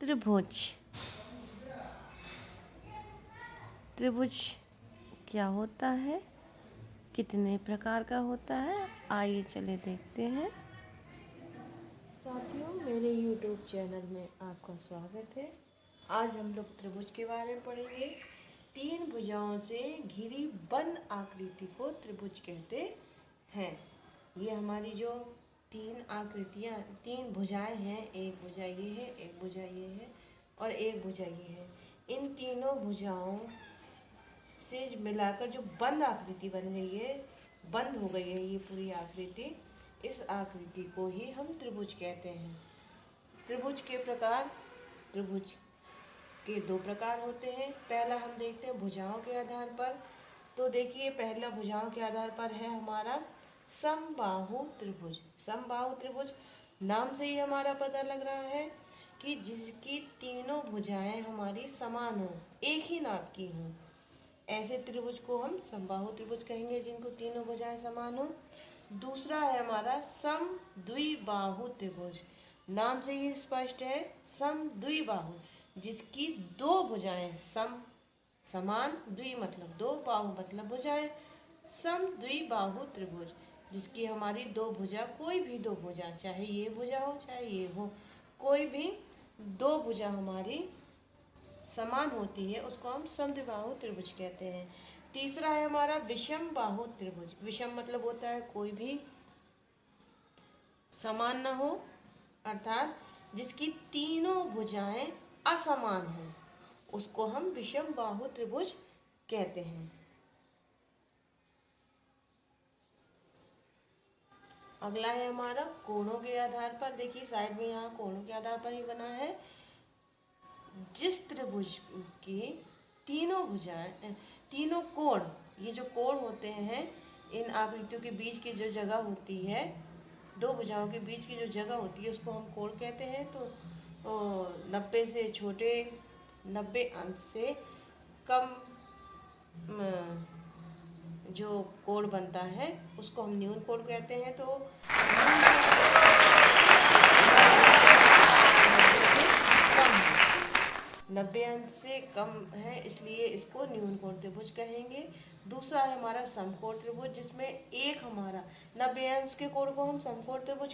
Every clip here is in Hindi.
त्रिभुज। त्रिभुज क्या होता है, कितने प्रकार का होता है, आइए चले देखते हैं। साथियों, मेरे YouTube चैनल में आपका स्वागत है। आज हम लोग त्रिभुज के बारे में पढ़ेंगे। तीन भुजाओं से घिरी बंद आकृति को त्रिभुज कहते हैं। ये हमारी जो तीन भुजाएं हैं, एक भुजा ये है, एक भुजा ये है और एक भुजा ये है। इन तीनों भुजाओं से मिलाकर जो बंद आकृति बन गई है, बंद हो गई है ये पूरी आकृति, इस आकृति को ही हम त्रिभुज कहते हैं। त्रिभुज के प्रकार, त्रिभुज के दो प्रकार होते हैं। पहला हम देखते हैं भुजाओं के आधार पर। तो देखिए, पहला भुजाओं के आधार पर है हमारा समबाहु त्रिभुज। समबाहु त्रिभुज नाम से ही हमारा पता लग रहा है कि जिसकी तीनों भुजाएं हमारी समान हो, एक ही नाप की हों, ऐसे त्रिभुज को हम समबाहु त्रिभुज कहेंगे, जिनको तीनों भुजाएं समान हो। दूसरा है हमारा समद्विबाहु त्रिभुज। नाम से ही स्पष्ट है, समद्विबाहु, जिसकी दो भुजाएं समान, द्वि मतलब दो, बाहु मतलब भुजाएं। समद्विबाहु त्रिभुज, जिसकी हमारी दो भुजा, कोई भी दो भुजा, चाहे ये भुजा हो चाहे ये हो, कोई भी दो भुजा हमारी समान होती है, उसको हम समद्विबाहु त्रिभुज कहते हैं। तीसरा है हमारा विषम बाहु त्रिभुज। विषम मतलब होता है कोई भी समान न हो, अर्थात जिसकी तीनों भुजाएं असमान हो, उसको हम विषम बाहु त्रिभुज कहते हैं। अगला है हमारा कोणों के आधार पर। देखिए साइड में, यहाँ कोणों के आधार पर ही बना है। जिस त्रिभुज की तीनों भुजाएं, तीनों कोण, ये जो कोण होते हैं, इन आकृतियों के बीच की जो जगह होती है, दो भुजाओं के बीच की जो जगह होती है, उसको हम कोण कहते हैं। तो 90 से छोटे, 90 अंश से कम जो कोण बनता है, उसको हम न्यून कोण कहते हैं। तो 90 अंश से कम है, इसलिए इसको न्यून कोण त्रिभुज कहेंगे। दूसरा है हमारा समकोण त्रिभुज, जिसमें एक हमारा 90 अंश के कोण को हम समकोण त्रिभुज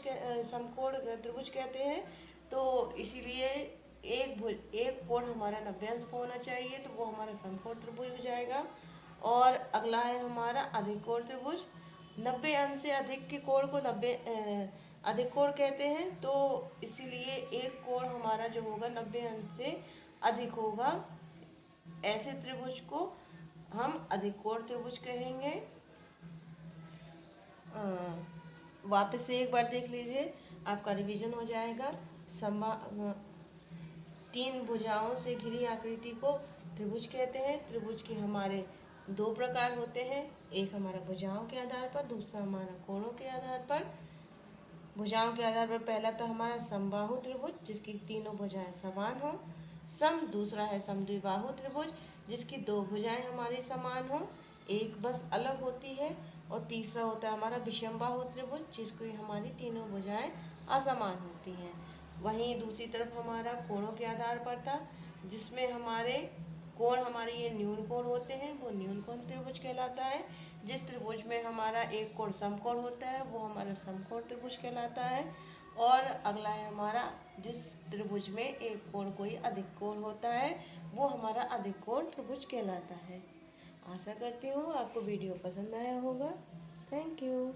कहते हैं। तो इसीलिए एक कोण हमारा 90 अंश को होना चाहिए, तो वो हमारा समकोण त्रिभुज हो जाएगा। और अगला है हमारा अधिक कोण त्रिभुज। 90 अंश से अधिक के कोण को अधिक कोण कहते हैं। तो इसीलिए एक कोण हमारा जो होगा 90 अंश से अधिक होगा, ऐसे त्रिभुज को हम अधिक कोण त्रिभुज कहेंगे। वापस से एक बार देख लीजिए, आपका रिवीजन हो जाएगा। तीन भुजाओं से घिरी आकृति को त्रिभुज कहते हैं। त्रिभुज के हमारे दो प्रकार होते हैं, एक हमारा भुजाओं के आधार पर, दूसरा हमारा कोणों के आधार पर। भुजाओं के आधार पर पहला तो हमारा समबाहु त्रिभुज, जिसकी तीनों भुजाएं समान हो। दूसरा है समद्विबाहु त्रिभुज, जिसकी दो भुजाएं हमारी समान हो, एक बस अलग होती है। और तीसरा होता है हमारा विषम बाहु त्रिभुज, जिसकी हमारी तीनों भुजाएं असमान होती हैं। वहीं दूसरी तरफ हमारा कोणों के आधार पर था, जिसमें हमारे कोण हमारे ये न्यून कोण होते हैं, वो न्यून कोण त्रिभुज कहलाता है। जिस त्रिभुज में हमारा एक कोण समकोण होता है, वो हमारा समकोण त्रिभुज कहलाता है। और अगला है हमारा, जिस त्रिभुज में एक कोण कोई अधिक कोण होता है, वो हमारा अधिक कोण त्रिभुज कहलाता है। आशा करती हूँ आपको वीडियो पसंद आया होगा। Thank you.